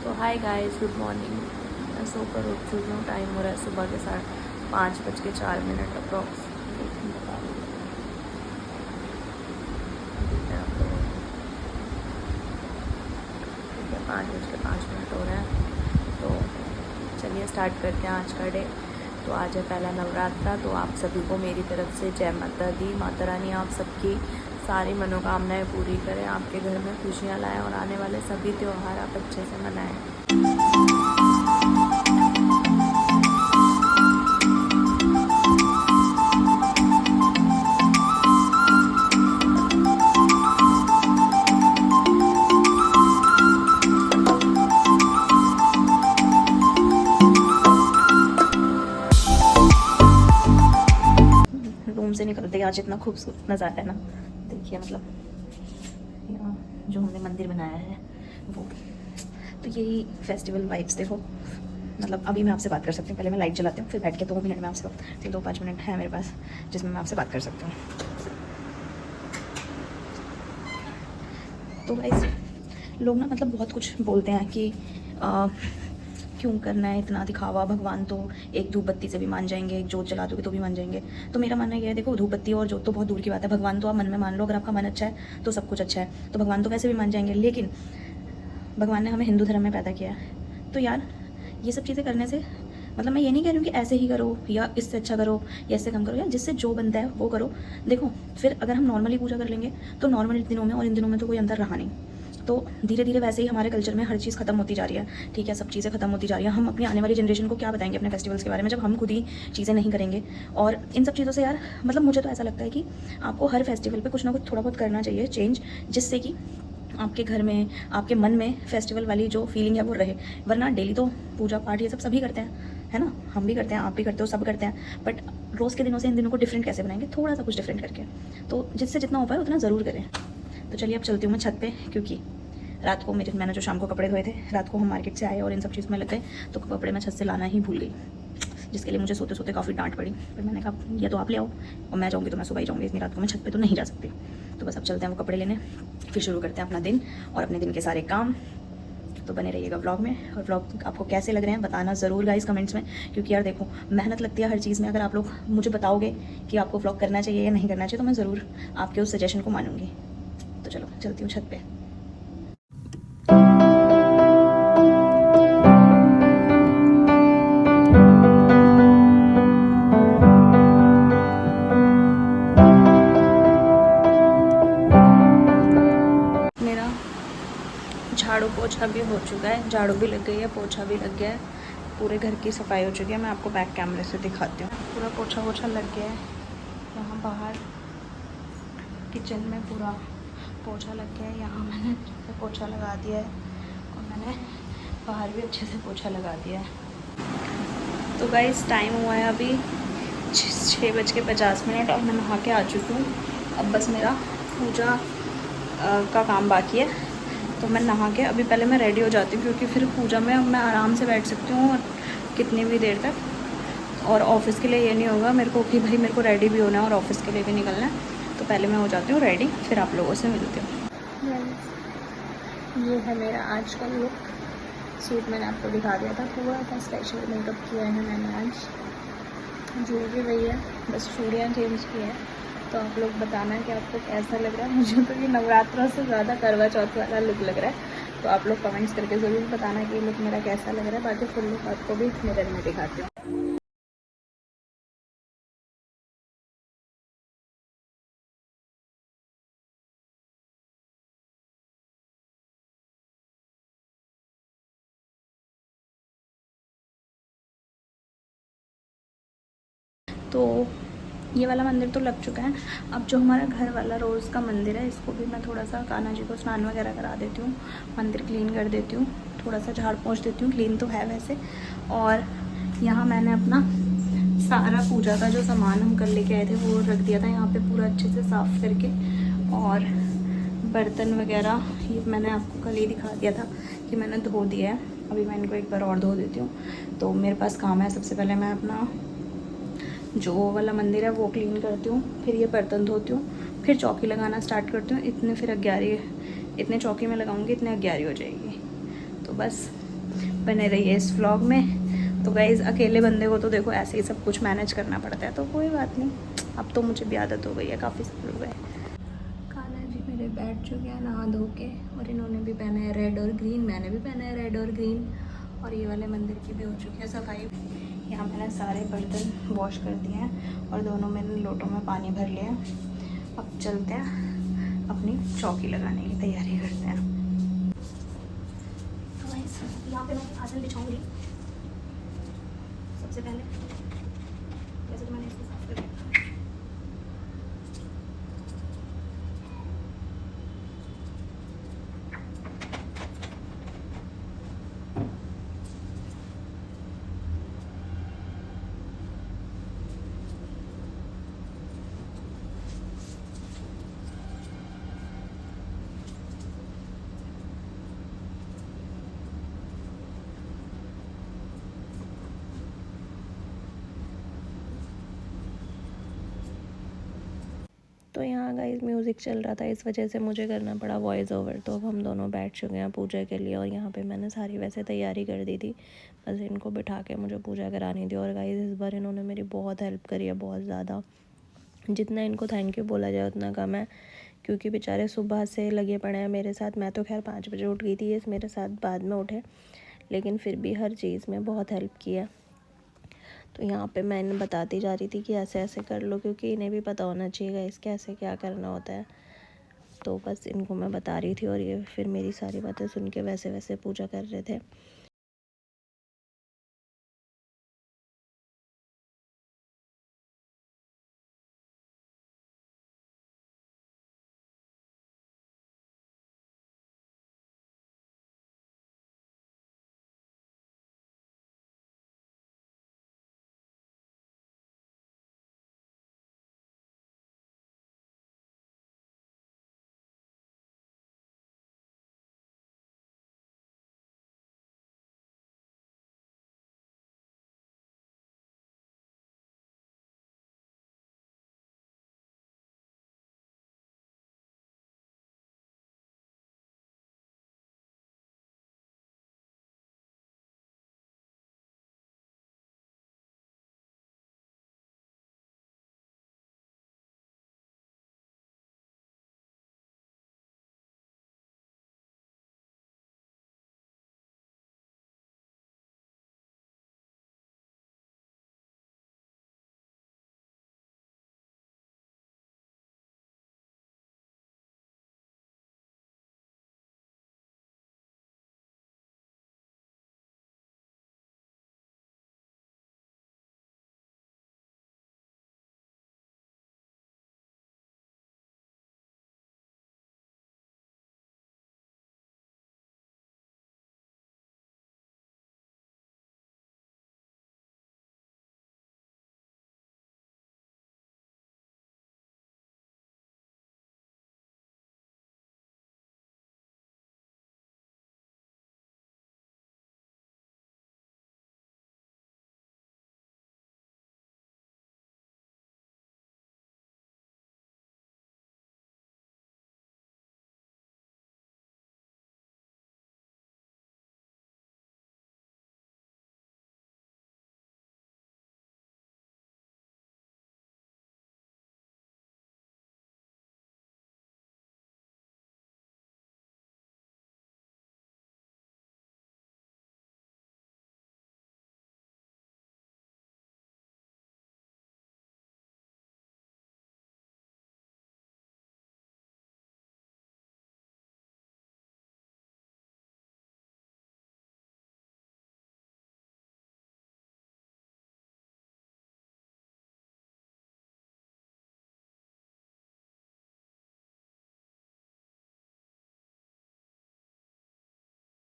तो hi guys, good morning. मैं सोकर उठ चुकी हूँ। टाइम हो रहा है सुबह के 5:04 अप्रॉक्स। बता रही हूँ, ठीक है आप लोगों को। ठीक है, 5:05 हो रहे हैं। तो चलिए स्टार्ट करते हैं आज का डे। तो आज है पहला नवरात्रा। तो आप सभी को मेरी तरफ से जय माता दी। माता रानी आप सबकी सारी मनोकामनाएं पूरी करें, आपके घर में खुशियाँ लाएं और आने वाले सभी त्यौहार आप अच्छे से मनाएं। रूम से निकलते ही आज इतना खूबसूरत नज़ारा है ना, देखिए। मतलब यहाँ जो हमने मंदिर बनाया है वो, तो यही फेस्टिवल वाइब्स देखो। मतलब अभी मैं आपसे बात कर सकती हूँ, पहले मैं लाइट जलाती हूँ, फिर बैठ के 2 मिनट में आपसे 2-5 मिनट है मेरे पास जिसमें मैं आपसे बात कर सकती हूँ। तो गाइस, लोग ना मतलब बहुत कुछ बोलते हैं कि क्यों करना है इतना दिखावा, भगवान तो एक धूप बत्ती से भी मान जाएंगे, एक जोत जला दोगे तो भी मान जाएंगे। तो मेरा मानना ये है, देखो धूप बत्ती और जोत तो बहुत दूर की बात है, भगवान तो आप मन में मान लो। अगर आपका मन अच्छा है तो सब कुछ अच्छा है, तो भगवान तो वैसे भी मान जाएंगे। लेकिन भगवान ने हमें हिंदू धर्म में पैदा किया है, तो यार ये सब चीज़ें करने से मतलब मैं ये नहीं कह रही हूँ कि ऐसे ही करो या इससे अच्छा करो या इससे कम करो, या जिससे जो बनता है वो करो। देखो फिर अगर हम नॉर्मली पूजा कर लेंगे तो नॉर्मल दिनों में और इन दिनों में तो कोई अंतर रहा नहीं। तो धीरे धीरे वैसे ही हमारे कल्चर में हर चीज़ खत्म होती जा रही है, ठीक है, सब चीज़ें खत्म होती जा रही हैं। हम अपनी आने वाली जनरेशन को क्या बताएंगे अपने फेस्टिवल्स के बारे में, जब हम खुद ही चीज़ें नहीं करेंगे। और इन सब चीज़ों से यार मतलब मुझे तो ऐसा लगता है कि आपको हर फेस्टिवल पे कुछ ना कुछ थोड़ा बहुत करना चाहिए चेंज, जिससे कि आपके घर में, आपके मन में फेस्टिवल वाली जो फीलिंग है वो रहे। वरना डेली तो पूजा पाठ ये सब सभी करते हैं, है ना, हम भी करते हैं, आप भी करते हो, सब करते हैं। बट रोज़ के दिनों से इन दिनों को डिफरेंट कैसे बनाएंगे, थोड़ा सा कुछ डिफरेंट करके। तो जिससे जितना हो पाए उतना ज़रूर करें। तो चलिए अब चलती हूँ मैं छत पे, क्योंकि रात को मैंने जो शाम को कपड़े धोए थे, रात को हम मार्केट से आए और इन सब चीज़ में लग गए, तो कपड़े मैं छत से लाना ही भूल गई, जिसके लिए मुझे सोते सोते काफ़ी डांट पड़ी। फिर मैंने कहा या तो आप ले आओ, और मैं जाऊँगी तो मैं सुबह ही जाऊँगी, इतनी रात को मैं छत पे तो नहीं जा सकती। तो बस अब चलते हैं वो कपड़े लेने, फिर शुरू करते हैं अपना दिन और अपने दिन के सारे काम। तो बने रहिएगा व्लॉग में, और व्लॉग आपको कैसे लग रहे हैं बताना ज़रूर गाइस कमेंट्स में, क्योंकि यार देखो मेहनत लगती है हर चीज़ में। अगर आप लोग मुझे बताओगे कि आपको व्लॉग करना चाहिए या नहीं करना चाहिए, तो मैं ज़रूर आपके उस सजेशन को मानूंगी। तो चलो चलती हूँ छत पे। मेरा झाड़ू पोछा भी हो चुका है, झाड़ू भी लग गई है, पोछा भी लग गया है, पूरे घर की सफाई हो चुकी है। मैं आपको बैक कैमरे से दिखाती हूँ। पूरा पोछा वोछा लग गया है, यहाँ बाहर किचन में पूरा पोछा लग गया है। यहाँ मैंने अच्छे से पोछा लगा दिया है, और मैंने बाहर भी अच्छे से पोछा लगा दिया है। तो गाइस टाइम हुआ है अभी 6:50 और मैं नहा के आ चुकी हूँ। अब बस मेरा पूजा का काम बाकी है, तो मैं नहा के अभी पहले मैं रेडी हो जाती हूँ, क्योंकि फिर पूजा में मैं आराम से बैठ सकती हूँ और कितनी भी देर तक। और ऑफ़िस के लिए ये नहीं होगा मेरे को कि भाई मेरे को रेडी भी होना है और ऑफ़िस के लिए भी निकलना है। तो पहले मैं हो जाती हूँ रेडी, फिर आप लोगों से मिलती हूँ। ये है मेरा आज का लुक। सूट मैंने आपको दिखा दिया था, पूरा सा स्पेशल मेकअप किया है मैंने आज। ज्वेलरी वही है, बस चूड़ियाँ चेंज की है। तो आप लोग बताना कि आपको कैसा लग रहा है। मुझे तो ये नवरात्रों से ज़्यादा करवा चौथ वाला लुक लग रहा है। तो आप लोग कमेंट्स करके ज़रूर बताना कि ये लुक मेरा कैसा लग रहा है। बाकी फुल लुक आपको भी मिरर में दिखाती हूँ। तो ये वाला मंदिर तो लग चुका है। अब जो हमारा घर वाला रोज़ का मंदिर है, इसको भी मैं थोड़ा सा कान्हा जी को स्नान वगैरह करा देती हूँ, मंदिर क्लीन कर देती हूँ, थोड़ा सा झाड़ पोंछ देती हूँ। क्लीन तो है वैसे। और यहाँ मैंने अपना सारा पूजा का जो सामान हम कल लेके आए थे वो रख दिया था यहाँ पे पूरा अच्छे से साफ़ करके। और बर्तन वगैरह ये मैंने आपको कल ही दिखा दिया था कि मैंने धो दिया है। अभी मैं इनको एक बार और धो देती हूँ। तो मेरे पास काम है, सबसे पहले मैं अपना जो वाला मंदिर है वो क्लीन करती हूँ, फिर ये बर्तन धोती हूँ, फिर चौकी लगाना स्टार्ट करती हूँ। इतने फिर 11, इतने चौकी में लगाऊंगी, इतने 11 हो जाएगी। तो बस बने रहिए इस व्लॉग में। तो गाइज़ अकेले बंदे को तो देखो ऐसे ही सब कुछ मैनेज करना पड़ता है, तो कोई बात नहीं, अब तो मुझे भी आदत हो गई है, काफ़ी सब लोग हैं। कान्हा जी मेरे बैठ चुके हैं नहा धो के, और इन्होंने भी पहना है रेड और ग्रीन, मैंने भी पहना है रेड और ग्रीन, और ये वाले मंदिर की भी हो चुकी है सफाई। यहाँ मैंने सारे बर्तन वॉश कर दिए हैं और दोनों मैंने लोटों में पानी भर लिया। अब चलते हैं अपनी चौकी लगाने की तैयारी करते हैं। तो गाइस यहाँ पे मैं आसन बिछाऊंगी सबसे पहले, वैसे तो मैंने इसको साफ कर दिया। तो यहाँ गाइस म्यूज़िक चल रहा था, इस वजह से मुझे करना पड़ा वॉइस ओवर। तो अब हम दोनों बैठ चुके हैं पूजा के लिए, और यहाँ पे मैंने सारी वैसे तैयारी कर दी थी, बस इनको बिठा के मुझे पूजा करानी थी। और गाइस इस बार इन्होंने मेरी बहुत हेल्प करी है, बहुत ज़्यादा। जितना इनको थैंक यू बोला जाए उतना कम है, क्योंकि बेचारे सुबह से लगे पड़े हैं मेरे साथ। मैं तो खैर 5 बजे उठ गई थी, ये मेरे साथ बाद में उठे, लेकिन फिर भी हर चीज़ में बहुत हेल्प की है। तो यहाँ पे मैं इन्हें बताती जा रही थी कि ऐसे ऐसे कर लो, क्योंकि इन्हें भी पता होना चाहिए इस कैसे क्या करना होता है। तो बस इनको मैं बता रही थी, और ये फिर मेरी सारी बातें सुन के वैसे वैसे पूजा कर रहे थे।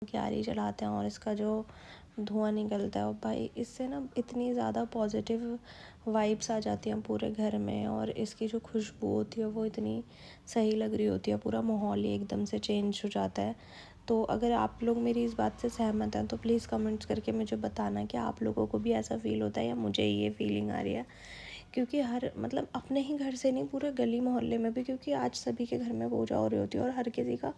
क्यारी जलाते हैं, और इसका जो धुआं निकलता है, और भाई इससे ना इतनी ज़्यादा पॉजिटिव वाइब्स आ जाती हैं पूरे घर में, और इसकी जो खुशबू होती है वो इतनी सही लग रही होती है, पूरा माहौल ही एकदम से चेंज हो जाता है। तो अगर आप लोग मेरी इस बात से सहमत हैं तो प्लीज़ कमेंट्स करके मुझे बताना कि आप लोगों को भी ऐसा फ़ील होता है या मुझे ये फीलिंग आ रही है क्योंकि हर मतलब अपने ही घर से नहीं, पूरे गली मोहल्ले में भी, क्योंकि आज सभी के घर में पूजा हो रही होती है और हर किसी का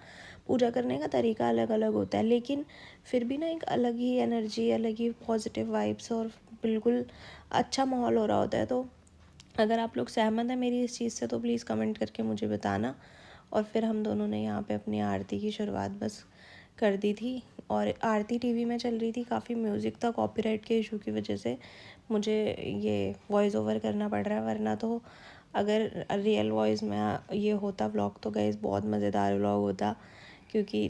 पूजा करने का तरीका अलग अलग होता है, लेकिन फिर भी ना एक अलग ही एनर्जी, अलग ही पॉजिटिव वाइब्स और बिल्कुल अच्छा माहौल हो रहा होता है। तो अगर आप लोग सहमत हैं मेरी इस चीज़ से तो प्लीज़ कमेंट करके मुझे बताना। और फिर हम दोनों ने यहाँ पे अपनी आरती की शुरुआत बस कर दी थी। और आरती टीवी में चल रही थी, काफ़ी म्यूज़िक था, कॉपीराइट के इशू की वजह से मुझे ये वॉइस ओवर करना पड़ रहा है, वरना तो अगर रियल वॉइस में ये होता व्लॉग तो गाइस बहुत मज़ेदार व्लॉग होता, क्योंकि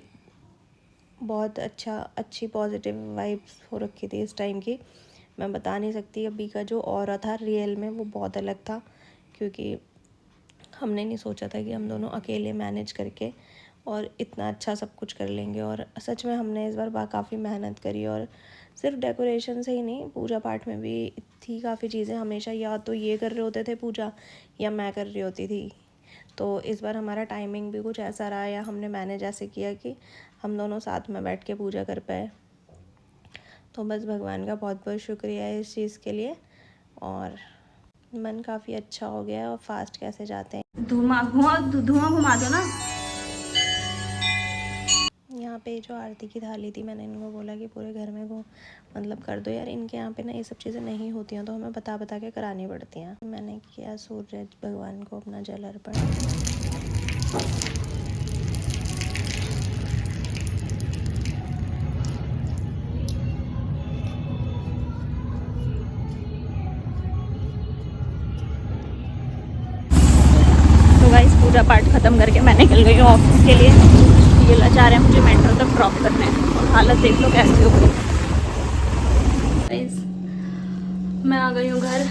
बहुत अच्छी पॉजिटिव वाइब्स हो रखी थी इस टाइम की। मैं बता नहीं सकती, अभी का जो ऑरा था रियल में वो बहुत अलग था, क्योंकि हमने नहीं सोचा था कि हम दोनों अकेले मैनेज करके और इतना अच्छा सब कुछ कर लेंगे। और सच में हमने इस बार काफ़ी मेहनत करी, और सिर्फ डेकोरेशन से ही नहीं, पूजा पाठ में भी थी काफ़ी चीज़ें। हमेशा या तो ये कर रहे होते थे पूजा या मैं कर रही होती थी, तो इस बार हमारा टाइमिंग भी कुछ ऐसा रहा, या हमने मैनेज ऐसे किया कि हम दोनों साथ में बैठ के पूजा कर पाए। तो बस भगवान का बहुत बहुत शुक्रिया है इस चीज़ के लिए, और मन काफ़ी अच्छा हो गया। और फास्ट कैसे जाते हैं, धुआं घुमा दो ना। यहाँ पे जो आरती की थाली थी, मैंने इनको बोला कि पूरे घर में वो मतलब कर दो यार, इनके यहाँ पे ना ये सब चीज़ें नहीं होती हैं तो हमें बता बता के करानी पड़ती हैं। मैंने किया सूरज भगवान को अपना जल अर्पण। तो गाइस पूजा पाठ खत्म करके मैं निकल गई हूँ ऑफिस के लिए। ये लाचार है मुझे मेट्रो तक ड्रॉप करने, और हालत देख लो कैसी हो गई। गाइस मैं आ गई हूँ घर,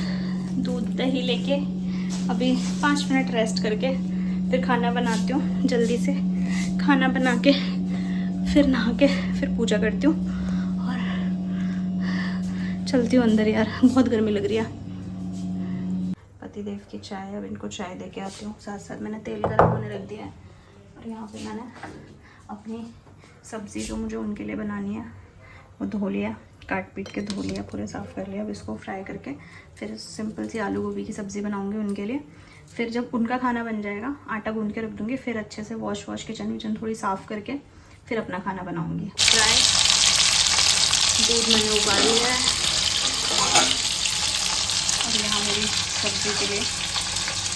दूध दही लेके। अभी 5 मिनट रेस्ट करके फिर खाना बनाती हूँ जल्दी से। खाना बना के फिर नहा के फिर पूजा करती हूँ और चलती हूँ अंदर। यार बहुत गर्मी लग रही है। पतिदेव की चाय, अब इनको चाय दे के आती हूँ। साथ साथ मैंने तेल गर्म होने रख दिया है, और यहाँ पे मैंने अपनी सब्ज़ी जो मुझे उनके लिए बनानी है वो धो लिया, काट पीट के धो लिया, पूरे साफ़ कर लिया। अब इसको फ्राई करके फिर सिंपल सी आलू गोभी की सब्ज़ी बनाऊँगी उनके लिए। फिर जब उनका खाना बन जाएगा आटा गूंद के रख दूँगी, फिर अच्छे से वॉश किचन विचन थोड़ी साफ़ करके फिर अपना खाना बनाऊँगी। फ्राई दूध मैंने उबाल लिया है, और यहाँ मेरी सब्ज़ी के लिए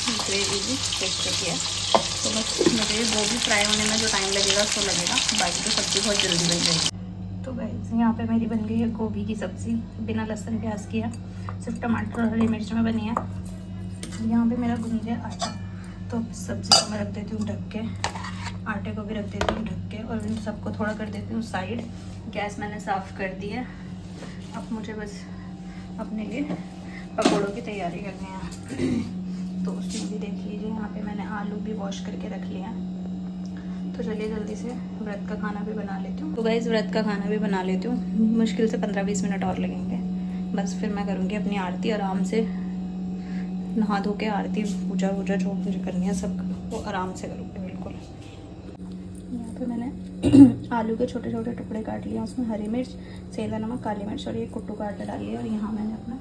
ग्रेवी भी सेट कर दिया है। तो बस मुझे वो भी फ्राई होने में जो टाइम लगेगा उसको लगेगा, बाकी तो सब्ज़ी बहुत जल्दी बन जाएगी। तो गाइस यहाँ पे मेरी बन गई है गोभी की सब्ज़ी, बिना लहसुन प्याज की है, सिर्फ टमाटर और हरी मिर्च में बनी है। यहाँ पे मेरा गुंद गया आटा, तो सब्ज़ी को मैं रख देती हूँ ढक के, आटे को भी रख देती हूँ ढक के, और इन सबको थोड़ा कर देती हूँ साइड। गैस मैंने साफ़ कर दी है। अब मुझे बस अपने लिए पकौड़ों की तैयारी करनी है। तो उसमें भी देख लीजिए यहाँ पे मैंने आलू भी वॉश करके रख लिया। तो चलिए जल्दी से व्रत का खाना भी बना लेती हूँ। तो गाइस व्रत का खाना भी बना लेती हूँ, मुश्किल से 15-20 मिनट और लगेंगे। बस फिर मैं करूँगी अपनी आरती आराम से, नहा धो के आरती पूजा वूजा जो मुझे करनी है सब वो आराम से करूँगी बिल्कुल। यहाँ पे मैंने आलू के छोटे छोटे टुकड़े काट लिए, उसमें हरी मिर्च, सेंधा नमक, काली मिर्च और ये कुट्टू काट डाल लिया। और यहाँ मैंने अपना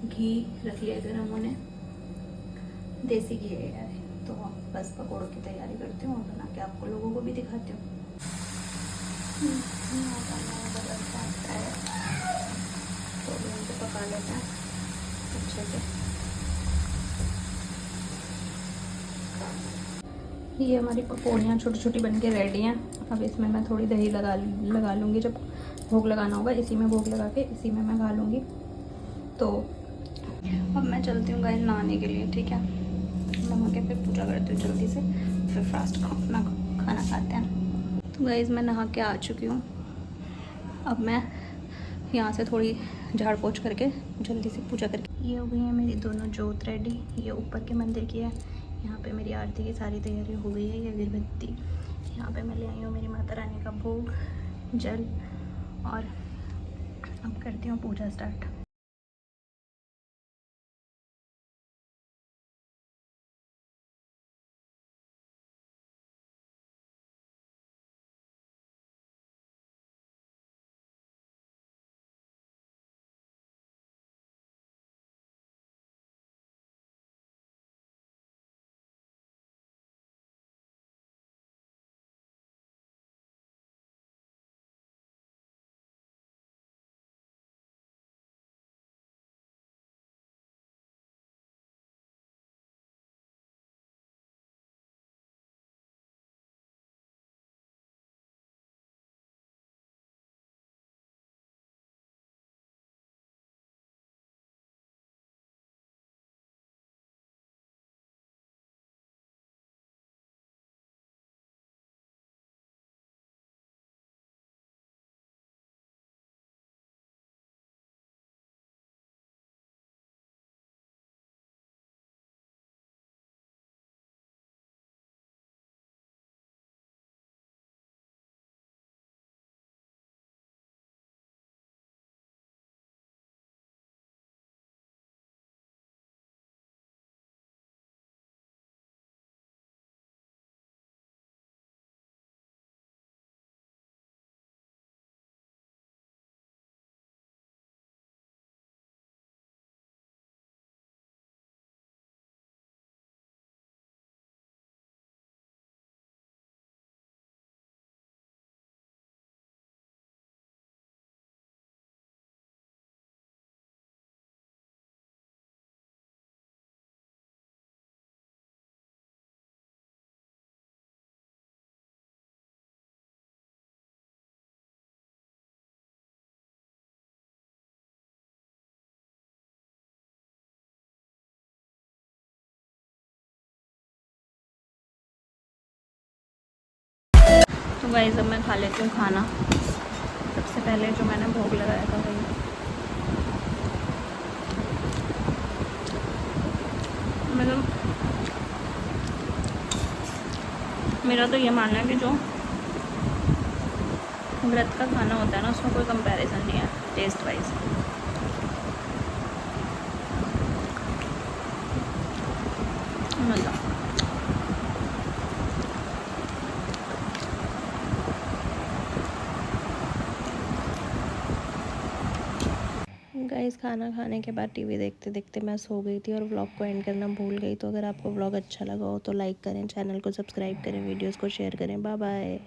घी रख लिया गर्म होने, देसी घी है यार। तो बस पकौड़ों की तैयारी करती हूँ और बना के आपको लोगों को भी दिखाती हूँ। तो इनको पका लेते हैं अच्छे से। ये हमारी पकौड़ियाँ छोटी छोटी बन के रेडी हैं। अब इसमें मैं थोड़ी दही लगा लूँगी, जब भोग लगाना होगा इसी में भोग लगा के इसी में मैं खा लूँगी। तो अब मैं चलती हूँ गाइस नहाने के लिए, ठीक है। नहा के फिर पूजा करती हूँ जल्दी से, फिर फास्ट अपना खाना खाते हैं। तो गाइस मैं नहा के आ चुकी हूँ। अब मैं यहाँ से थोड़ी झाड़ पोछ करके जल्दी से पूजा करके, ये हो गई है मेरी दोनों जोत रेडी। ये ऊपर के मंदिर की है। यहाँ पे मेरी आरती की सारी तैयारी हो गई है। ये अगरबत्ती यहाँ पे मैं ले आई हूँ मेरी माता रानी का भोग, जल, और अब करती हूँ पूजा स्टार्ट। तो गाइस अब मैं खा लेती हूँ खाना। सबसे पहले जो मैंने भोग लगाया था वही, मतलब मेरा तो ये मानना है कि जो व्रत का खाना होता है ना, उसमें कोई कंपैरिजन नहीं है टेस्ट वाइज। मतलब गाइस खाना खाने के बाद टीवी देखते देखते मैं सो गई थी और व्लॉग को एंड करना भूल गई। तो अगर आपको व्लॉग अच्छा लगा हो तो लाइक करें, चैनल को सब्सक्राइब करें, वीडियोस को शेयर करें। Bye bye.